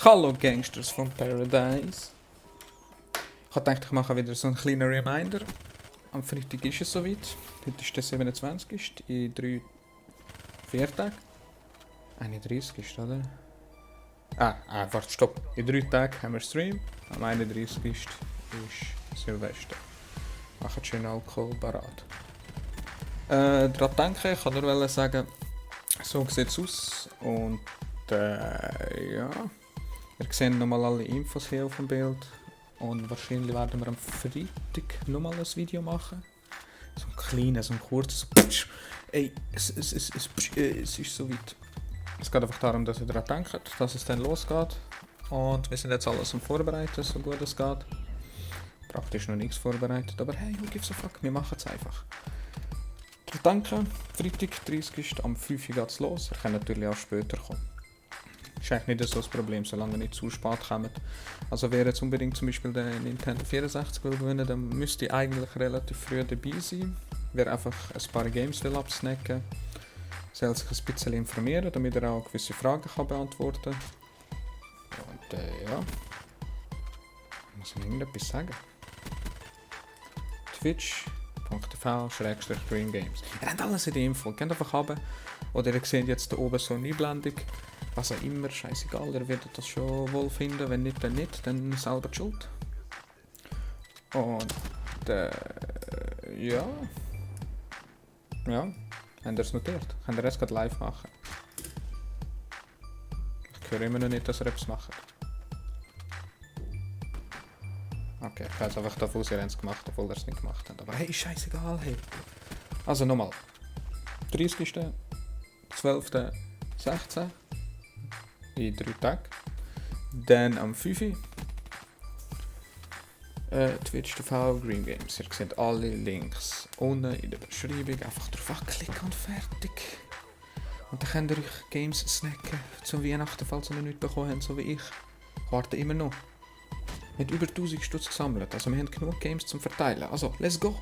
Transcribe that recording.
Hallo Gangsters von Paradise. Ich habe gedacht, ich mache wieder so einen kleinen Reminder. Am Freitag ist es soweit. Heute ist der 27. In 4 Tagen. 31 ist, oder? Warte, stopp. In 3 Tagen haben wir Stream. Am 31. ist Silvester. Macht schön Alkohol parat. Daran denken, ich kann nur sagen, so sieht es aus. Und ja. Ihr seht nochmal alle Infos hier auf dem Bild. Und wahrscheinlich werden wir am Freitag nochmal ein Video machen. So ein kleines, so ein kurzes. Ey, es ist soweit. Es geht einfach darum, dass ihr daran denkt, dass es dann losgeht. Und wir sind jetzt alles am Vorbereiten, so gut es geht. Praktisch noch nichts vorbereitet, aber hey, who gives a fuck, wir machen es einfach. Danke, Freitag 30. am 5 Uhr geht es los. Ihr könnt natürlich auch später kommen. Ist eigentlich nicht so das Problem, solange ihr nicht zu spät kommt. Also wer jetzt unbedingt zum Beispiel den Nintendo 64 will gewinnen, dann müsst ihr eigentlich relativ früh dabei sein. Wer einfach ein paar Games will absnacken, soll sich ein bisschen informieren, damit er auch gewisse Fragen kann beantworten kann. Und ja, muss ich irgendetwas sagen. Twitch.tv/greengames. Ihr habt alles in der Info, geht einfach runter. Oder ihr seht jetzt da oben so eine Einblendung. Was auch immer, scheißegal, ihr werdet das schon wohl finden, wenn nicht, dann selber die Schuld. Und ja. Ja, habt ihr es notiert? Könnt ihr es gerade live machen? Ich höre immer noch nicht, dass ihr etwas macht. Okay, ich gehe jetzt einfach davon aus, ihr habt es gemacht, obwohl ihr es nicht gemacht habt. Aber hey, scheißegal, hey. Also nochmal. 30.12.16. in 3 Tagen. Dann am 5. Twitch TV Green Games. Ihr seht alle Links unten in der Beschreibung. Einfach drauf anklicken und fertig. Und dann könnt ihr euch Games snacken zum Weihnachten, falls ihr noch nicht bekommen habt, so wie ich. Ich warte immer noch. Wir haben über 1000 Stutz gesammelt, also wir haben genug Games zum Verteilen. Also, let's go!